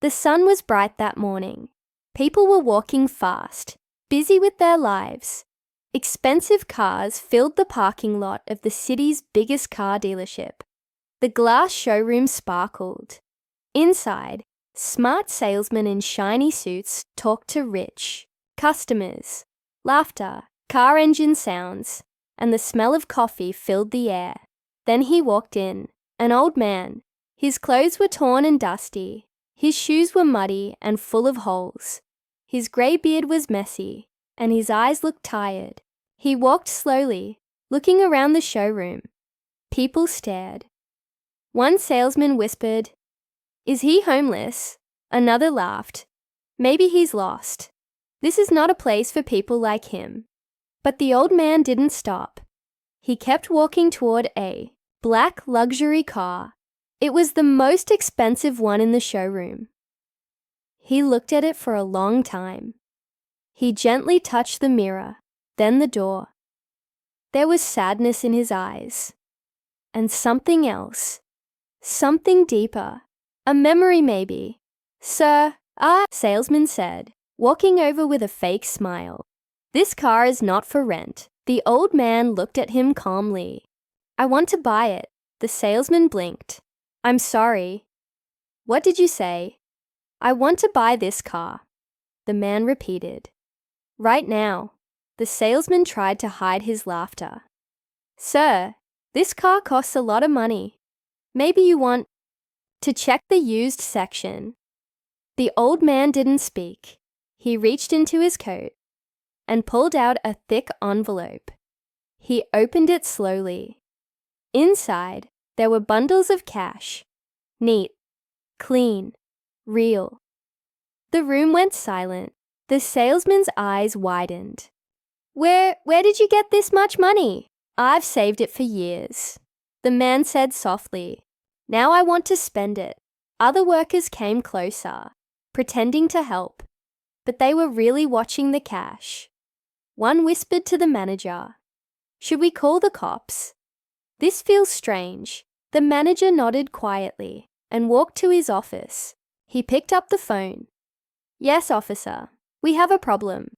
The sun was bright that morning. People were walking fast, busy with their lives. Expensive cars filled the parking lot of the city's biggest car dealership. The glass showroom sparkled. Inside, smart salesmen in shiny suits talked to rich customers. Laughter, car engine sounds, and the smell of coffee filled the air. Then he walked in, an old man. His clothes were torn and dusty. His shoes were muddy and full of holes. His grey beard was messy, and his eyes looked tired. He walked slowly, looking around the showroom. People stared. One salesman whispered, "Is he homeless?" Another laughed. "Maybe he's lost. This is not a place for people like him." But the old man didn't stop. He kept walking toward a black luxury car. It was the most expensive one in the showroom. He looked at it for a long time. He gently touched the mirror, then the door. There was sadness in his eyes. And something else. Something deeper. A memory maybe. "Sir, salesman said, walking over with a fake smile. "This car is not for rent." The old man looked at him calmly. "I want to buy it." The salesman blinked. "I'm sorry." "What did you say?" "I want to buy this car." The man repeated. "Right now." The salesman tried to hide his laughter. "Sir, this car costs a lot of money. Maybe you want to check the used section." The old man didn't speak. He reached into his coat and pulled out a thick envelope. He opened it slowly. Inside, there were bundles of cash. Neat, clean, real. The room went silent. The salesman's eyes widened. Where did you get this much money?" "I've saved it for years." The man said softly. "Now I want to spend it." Other workers came closer, pretending to help, but they were really watching the cash. One whispered to the manager, "Should we call the cops?" "This feels strange." The manager nodded quietly and walked to his office. He picked up the phone. "Yes, officer, we have a problem.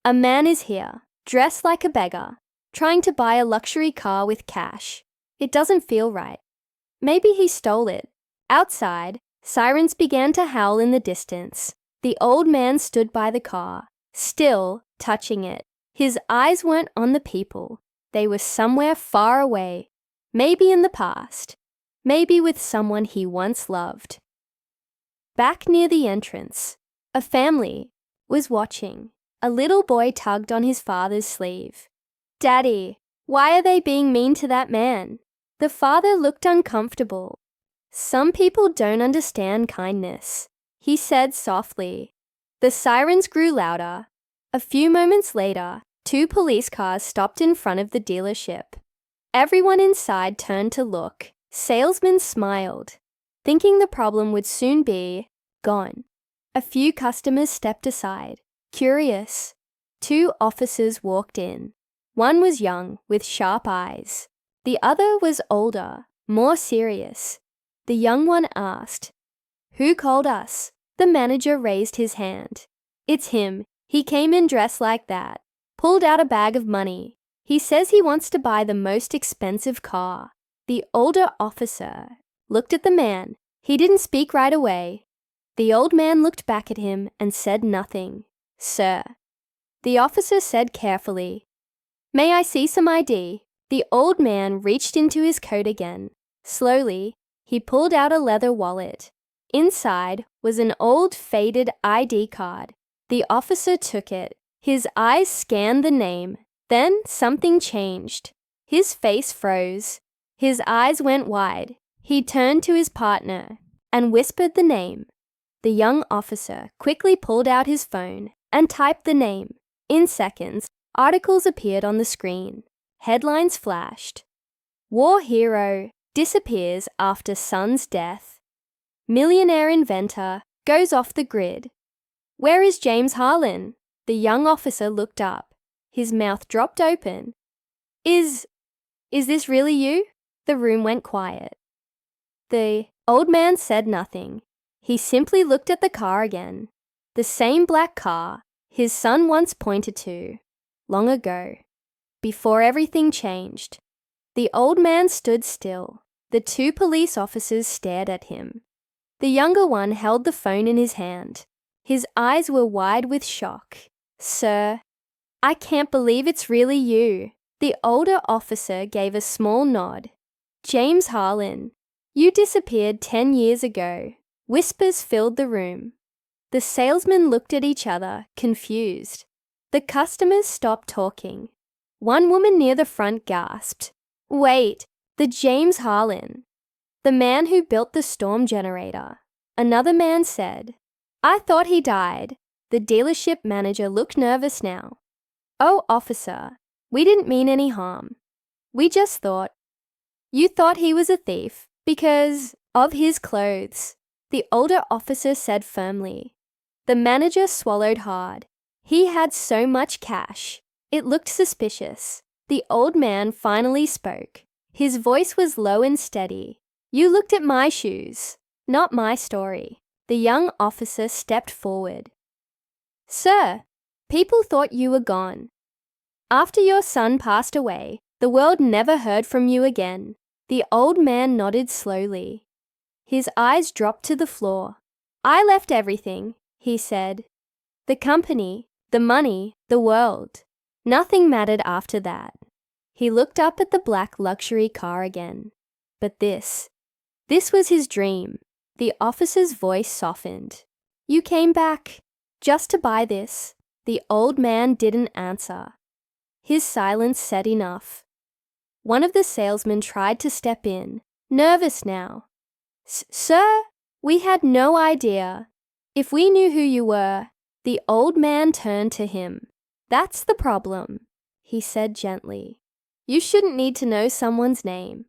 A man is here, dressed like a beggar, trying to buy a luxury car with cash. It doesn't feel right. Maybe he stole it." Outside, sirens began to howl in the distance. The old man stood by the car, still touching it. His eyes weren't on the people. They were somewhere far away, maybe in the past, maybe with someone he once loved. Back near the entrance, a family was watching. A little boy tugged on his father's sleeve. "Daddy, why are they being mean to that man?" The father looked uncomfortable. "Some people don't understand kindness," he said softly. The sirens grew louder. A few moments later, 2 police cars stopped in front of the dealership. Everyone inside turned to look. Salesmen smiled, thinking the problem would soon be gone. A few customers stepped aside, curious. 2 officers walked in. One was young, with sharp eyes. The other was older, more serious. The young one asked, "Who called us?" The manager raised his hand. "It's him. He came in dressed like that. Pulled out a bag of money. He says he wants to buy the most expensive car." The older officer looked at the man. He didn't speak right away. The old man looked back at him and said nothing. "Sir." The officer said carefully, "May I see some ID?" The old man reached into his coat again. Slowly, he pulled out a leather wallet. Inside was an old, faded ID card. The officer took it. His eyes scanned the name. Then something changed. His face froze. His eyes went wide. He turned to his partner and whispered the name. The young officer quickly pulled out his phone and typed the name. In seconds, articles appeared on the screen. Headlines flashed. "War hero disappears after son's death." "Millionaire inventor goes off the grid." "Where is James Harlan?" The young officer looked up. His mouth dropped open. Is this really you?" The room went quiet. The old man said nothing. He simply looked at the car again. The same black car his son once pointed to, long ago, before everything changed. The old man stood still. The two police officers stared at him. The younger one held the phone in his hand. His eyes were wide with shock. "Sir, I can't believe it's really you." The older officer gave a small nod. "James Harlan, you disappeared 10 years ago." Whispers filled the room. The salesmen looked at each other, confused. The customers stopped talking. One woman near the front gasped, "Wait, the James Harlan, the man who built the storm generator." Another man said, "I thought he died." The dealership manager looked nervous now. "Oh, officer, we didn't mean any harm. We just thought." "You thought he was a thief because of his clothes," the older officer said firmly. The manager swallowed hard. He had so much cash. It looked suspicious. The old man finally spoke. His voice was low and steady. "You looked at my shoes, not my story." The young officer stepped forward. "Sir, people thought you were gone. After your son passed away, the world never heard from you again." The old man nodded slowly. His eyes dropped to the floor. "I left everything," he said. "The company, the money, the world. Nothing mattered after that." He looked up at the black luxury car again. But this was his dream. The officer's voice softened. "You came back just to buy this." The old man didn't answer. His silence said enough. One of the salesmen tried to step in, nervous now. "Sir, we had no idea. If we knew who you were." The old man turned to him. "That's the problem," he said gently. "You shouldn't need to know someone's name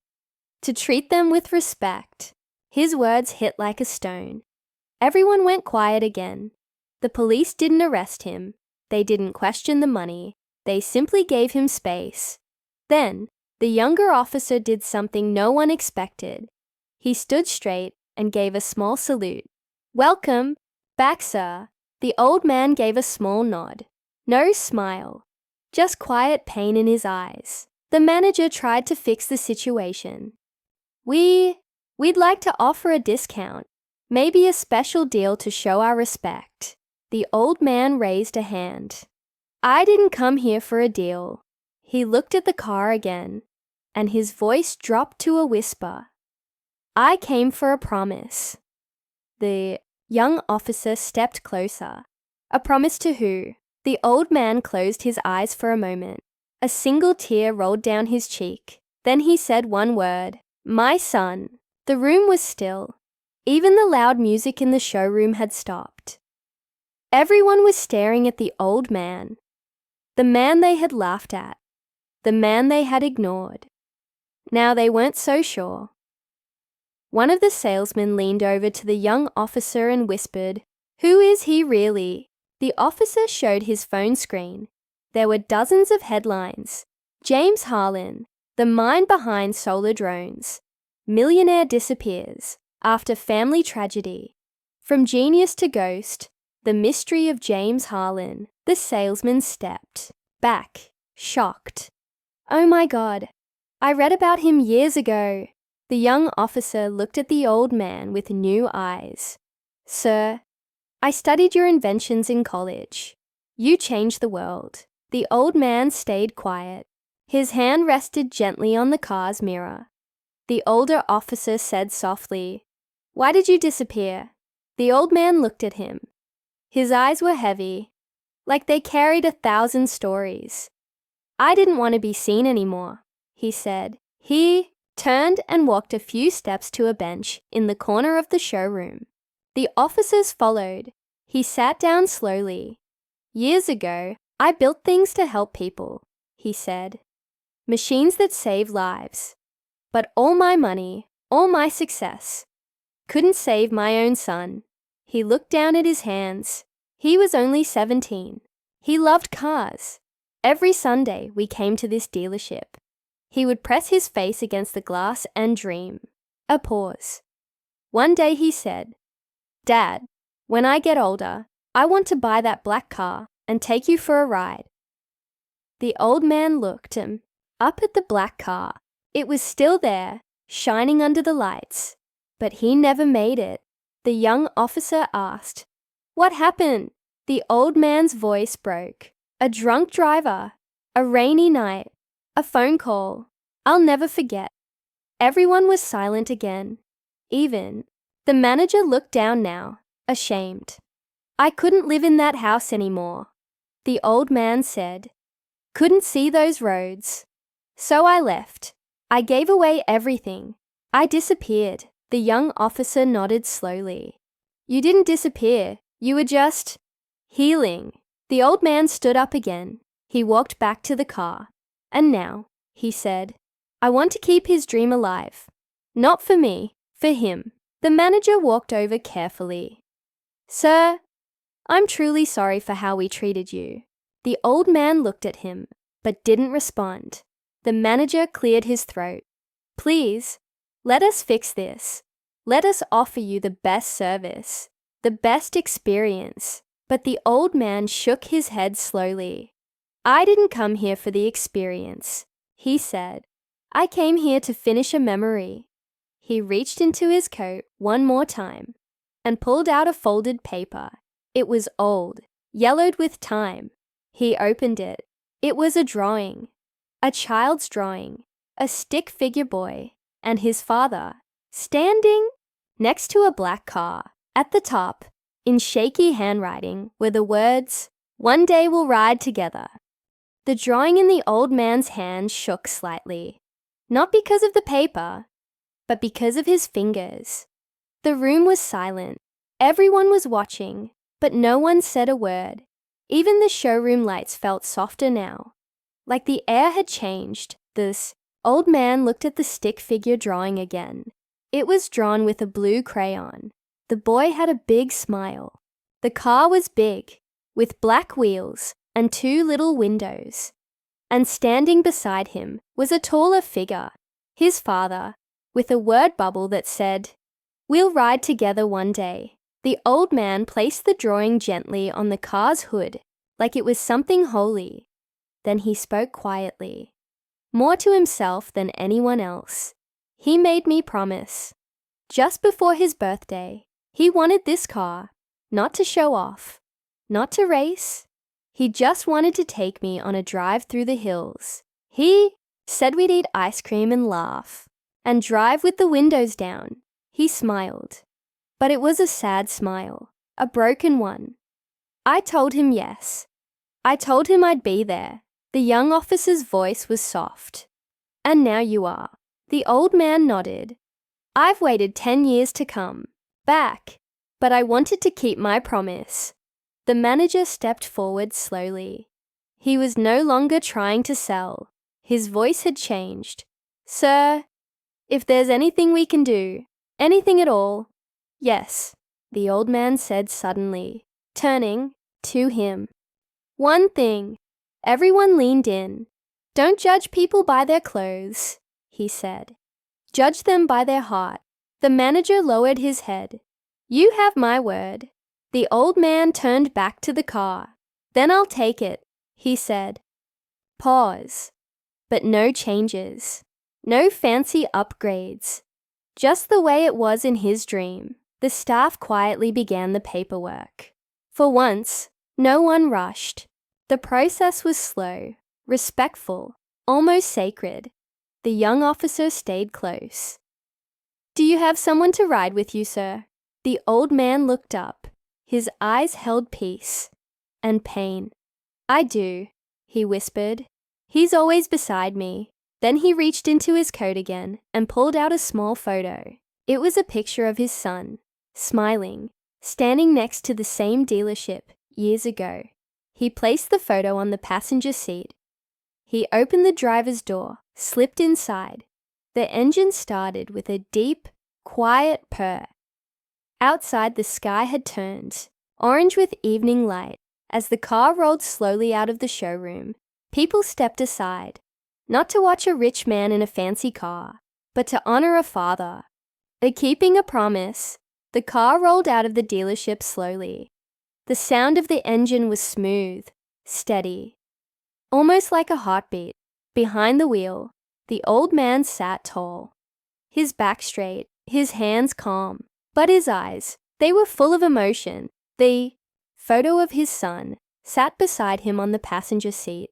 to treat them with respect." His words hit like a stone. Everyone went quiet again. The police didn't arrest him. They didn't question the money. They simply gave him space. Then, the younger officer did something no one expected. He stood straight and gave a small salute. "Welcome back, sir." The old man gave a small nod. No smile, just quiet pain in his eyes. The manager tried to fix the situation. We'd like to offer a discount, maybe a special deal to show our respect." The old man raised a hand. "I didn't come here for a deal." He looked at the car again, and his voice dropped to a whisper. "I came for a promise." The young officer stepped closer. "A promise to who?" The old man closed his eyes for a moment. A single tear rolled down his cheek. Then he said one word, "My son." The room was still. Even the loud music in the showroom had stopped. Everyone was staring at the old man. The man they had laughed at. The man they had ignored. Now they weren't so sure. One of the salesmen leaned over to the young officer and whispered, "Who is he really?" The officer showed his phone screen. There were dozens of headlines. "James Harlan, the mind behind solar drones. Millionaire disappears after family tragedy. From genius to ghost, the mystery of James Harlan." The salesman stepped back, shocked. "Oh my God, I read about him years ago." The young officer looked at the old man with new eyes. "Sir, I studied your inventions in college. You changed the world." The old man stayed quiet. His hand rested gently on the car's mirror. The older officer said softly, "Why did you disappear?" The old man looked at him. His eyes were heavy, like they carried 1,000 stories. "I didn't want to be seen anymore," he said. He turned and walked a few steps to a bench in the corner of the showroom. The officers followed. He sat down slowly. "Years ago, I built things to help people," he said. "Machines that save lives. But all my money, all my success, couldn't save my own son." He looked down at his hands. He was only 17. He loved cars. Every Sunday we came to this dealership. He would press his face against the glass and dream. A pause. One day he said, "Dad, when I get older, I want to buy that black car and take you for a ride." The old man looked up at the black car. It was still there, shining under the lights, but he never made it. The young officer asked, "What happened?" The old man's voice broke. "A drunk driver, a rainy night, a phone call. I'll never forget." Everyone was silent again. Even the manager looked down now, ashamed. "I couldn't live in that house anymore," the old man said. "Couldn't see those roads. So I left. I gave away everything. I disappeared." The young officer nodded slowly. "You didn't disappear. You were just healing." The old man stood up again. He walked back to the car. "And now," he said, "I want to keep his dream alive. Not for me, for him." The manager walked over carefully. "Sir, I'm truly sorry for how we treated you." The old man looked at him, but didn't respond. The manager cleared his throat. "Please, let us fix this. Let us offer you the best service, the best experience." But the old man shook his head slowly. "I didn't come here for the experience," he said. "I came here to finish a memory." He reached into his coat one more time and pulled out a folded paper. It was old, yellowed with time. He opened it. It was a drawing, a child's drawing, a stick figure boy and his father, standing next to a black car. At the top, in shaky handwriting, were the words, "One day we'll ride together." The drawing in the old man's hand shook slightly, not because of the paper, but because of his fingers. The room was silent. Everyone was watching, but no one said a word. Even the showroom lights felt softer now, like the air had changed. This old man looked at the stick figure drawing again. It was drawn with a blue crayon. The boy had a big smile. The car was big, with black wheels and 2 little windows. And standing beside him was a taller figure, his father, with a word bubble that said, "We'll ride together one day." The old man placed the drawing gently on the car's hood, like it was something holy. Then he spoke quietly, more to himself than anyone else. "He made me promise. Just before his birthday, he wanted this car, not to show off, not to race. He just wanted to take me on a drive through the hills. He said we'd eat ice cream and laugh, and drive with the windows down." He smiled, but it was a sad smile, a broken one. "I told him yes. I told him I'd be there." The young officer's voice was soft. "And now you are." The old man nodded. "I've waited 10 years to come back, but I wanted to keep my promise." The manager stepped forward slowly. He was no longer trying to sell. His voice had changed. "Sir, if there's anything we can do, anything at all." "Yes," the old man said suddenly, turning to him. "One thing." Everyone leaned in. "Don't judge people by their clothes," he said. "Judge them by their heart." The manager lowered his head. "You have my word." The old man turned back to the car. "Then I'll take it," he said. Pause. But no changes. No fancy upgrades. Just the way it was in his dream. The staff quietly began the paperwork. For once, no one rushed. The process was slow, respectful, almost sacred. The young officer stayed close. "Do you have someone to ride with you, sir?" The old man looked up. His eyes held peace and pain. "I do," he whispered. "He's always beside me." Then he reached into his coat again and pulled out a small photo. It was a picture of his son, smiling, standing next to the same dealership years ago. He placed the photo on the passenger seat. He opened the driver's door, slipped inside. The engine started with a deep, quiet purr. Outside, the sky had turned orange with evening light. As the car rolled slowly out of the showroom, people stepped aside, not to watch a rich man in a fancy car, but to honor a father. Keeping a promise. The car rolled out of the dealership slowly. The sound of the engine was smooth, steady, almost like a heartbeat. Behind the wheel, the old man sat tall, his back straight, his hands calm, but his eyes, they were full of emotion. The photo of his son sat beside him on the passenger seat,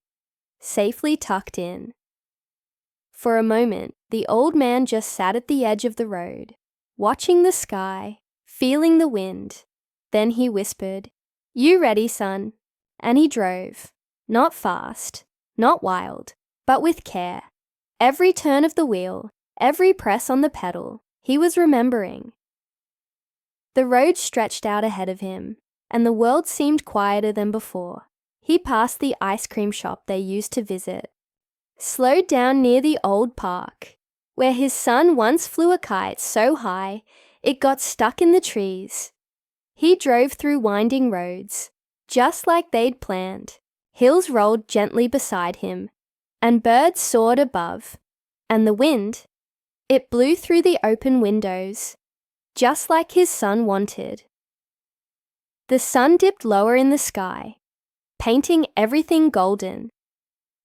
safely tucked in. For a moment, the old man just sat at the edge of the road, watching the sky, feeling the wind. Then he whispered, "You ready, son?" And he drove, not fast, not wild, but with care. Every turn of the wheel, every press on the pedal, he was remembering. The road stretched out ahead of him, and the world seemed quieter than before. He passed the ice cream shop they used to visit, slowed down near the old park, where his son once flew a kite so high it got stuck in the trees. He drove through winding roads, just like they'd planned. Hills rolled gently beside him, and birds soared above, and the wind, it blew through the open windows, just like his son wanted. The sun dipped lower in the sky, painting everything golden.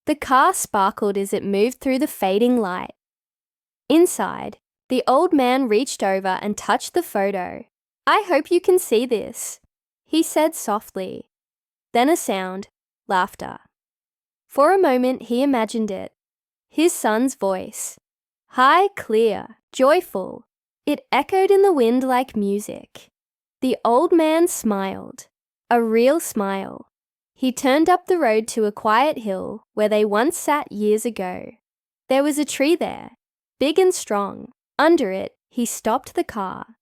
The car sparkled as it moved through the fading light. Inside, the old man reached over and touched the photo. "I hope you can see this," he said softly. Then a sound, laughter. For a moment he imagined it. His son's voice. High, clear, joyful. It echoed in the wind like music. The old man smiled. A real smile. He turned up the road to a quiet hill where they once sat years ago. There was a tree there, big and strong. Under it, he stopped the car.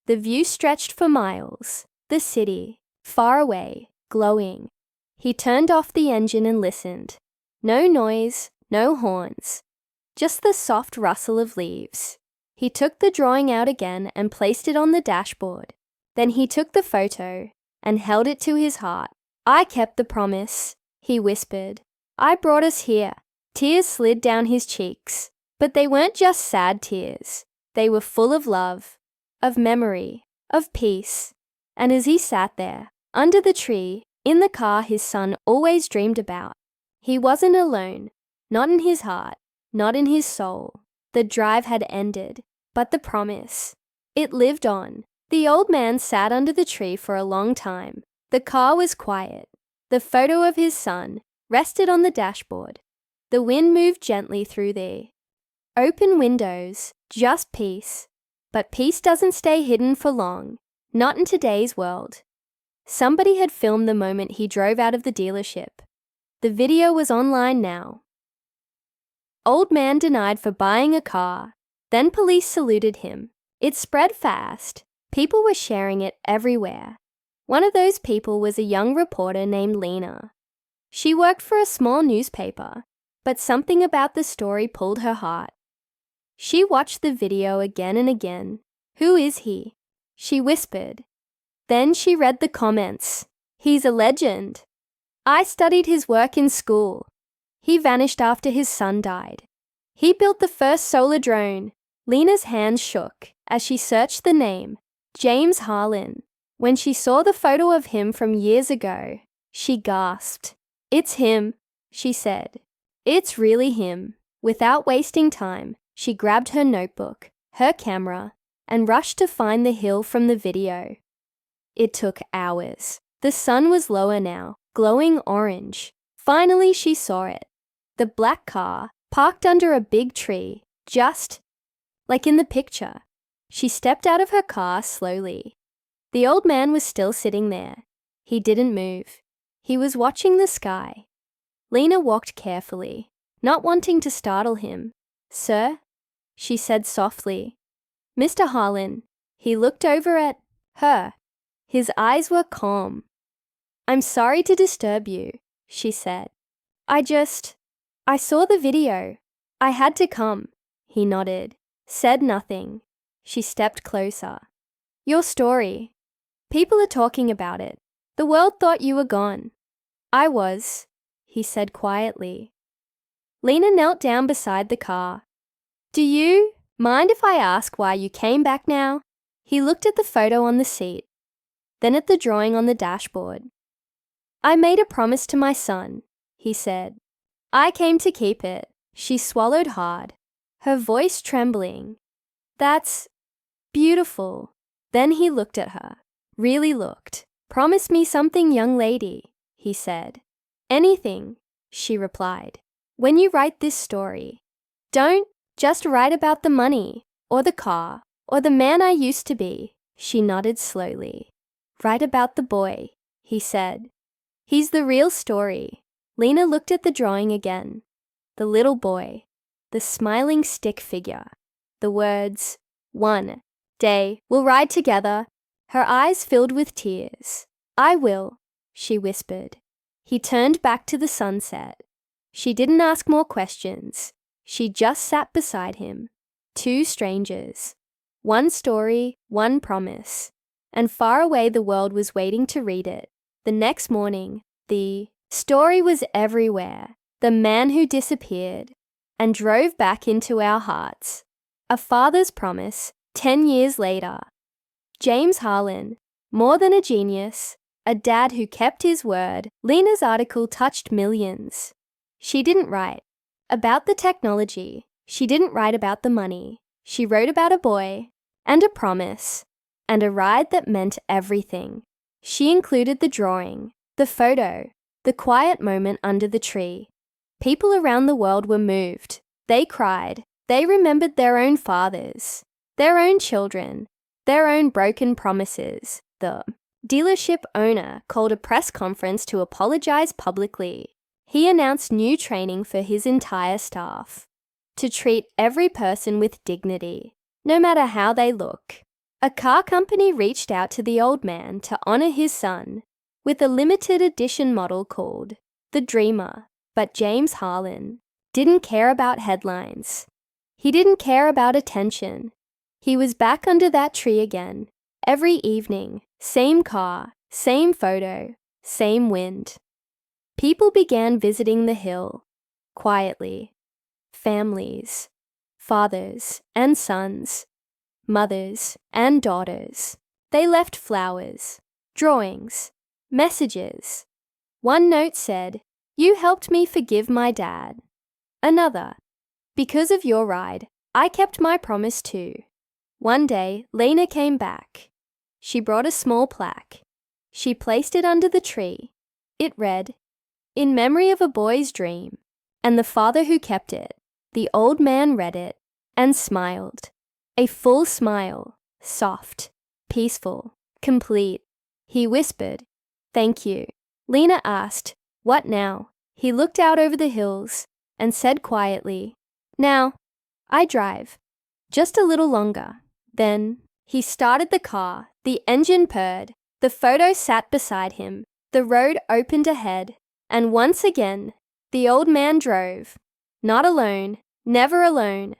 The view stretched for miles. The city, far away, glowing. He turned off the engine and listened. No noise, no horns. Just the soft rustle of leaves. He took the drawing out again and placed it on the dashboard. Then he took the photo and held it to his heart. "I kept the promise," he whispered. "I brought us here." Tears slid down his cheeks, but they weren't just sad tears. They were full of love, of memory, of peace. And as he sat there, under the tree, in the car his son always dreamed about, he wasn't alone, not in his heart, not in his soul. The drive had ended, but the promise, it lived on. The old man sat under the tree for a long time. The car was quiet. The photo of his son rested on the dashboard. The wind moved gently through the open windows, just peace. But peace doesn't stay hidden for long, not in today's world. Somebody had filmed the moment he drove out of the dealership. The video was online now. Old man denied for buying a car. Then police saluted him. It spread fast. People were sharing it everywhere. One of those people was a young reporter named Lena. She worked for a small newspaper, but something about the story pulled her heart. She watched the video again and again. "Who is he?" she whispered. Then she read the comments. "He's a legend. I studied his work in school. He vanished after his son died. He built the first solar drone." Lena's hands shook as she searched the name, James Harlan. When she saw the photo of him from years ago, she gasped. "It's him," she said. "It's really him." Without wasting time, she grabbed her notebook, her camera, and rushed to find the hill from the video. It took hours. The sun was lower now, glowing orange. Finally, she saw it. The black car, parked under a big tree, just like in the picture. She stepped out of her car slowly. The old man was still sitting there. He didn't move. He was watching the sky. Lena walked carefully, not wanting to startle him. "Sir?" she said softly. "Mr. Harlan." He looked over at her. His eyes were calm. "I'm sorry to disturb you," she said. I saw the video. I had to come." He nodded, said nothing. She stepped closer. "Your story. People are talking about it. The world thought you were gone." "I was," he said quietly. Lena knelt down beside the car. "Do you mind if I ask why you came back now?" He looked at the photo on the seat, then at the drawing on the dashboard. "I made a promise to my son," he said. "I came to keep it." She swallowed hard, her voice trembling. "That's beautiful." Then he looked at her, really looked. "Promise me something, young lady," he said. "Anything," she replied. "When you write this story, don't just write about the money or the car or the man I used to be." She nodded slowly. "Write about the boy," he said. "He's the real story." Lena looked at the drawing again. The little boy, the smiling stick figure, the words, "One day we'll ride together." Her eyes filled with tears. "I will," she whispered. He turned back to the sunset. She didn't ask more questions. She just sat beside him. Two strangers. One story, one promise. And far away the world was waiting to read it. The next morning, the story was everywhere. The man who disappeared and drove back into our hearts. A father's promise, 10 years later. James Harlan, more than a genius, a dad who kept his word. Lena's article touched millions. She didn't write about the technology. She didn't write about the money. She wrote about a boy and a promise and a ride that meant everything. She included the drawing, the photo, the quiet moment under the tree. People around the world were moved. They cried. They remembered their own fathers, their own children, their own broken promises. The dealership owner called a press conference to apologize publicly. He announced new training for his entire staff to treat every person with dignity, no matter how they look. A car company reached out to the old man to honor his son with a limited edition model called the Dreamer. But James Harlan didn't care about headlines. He didn't care about attention. He was back under that tree again, every evening, same car, same photo, same wind. People began visiting the hill, quietly. Families, fathers and sons, mothers and daughters. They left flowers, drawings, messages. One note said, "You helped me forgive my dad." Another, "Because of your ride, I kept my promise too." One day, Lena came back. She brought a small plaque. She placed it under the tree. It read, "In memory of a boy's dream," and the father who kept it. The old man read it and smiled. A full smile, soft, peaceful, complete. He whispered, "Thank you." Lena asked, "What now?" He looked out over the hills and said quietly, "Now, I drive. Just a little longer." Then he started the car. The engine purred. The photo sat beside him. The road opened ahead. And once again, the old man drove. Not alone, never alone,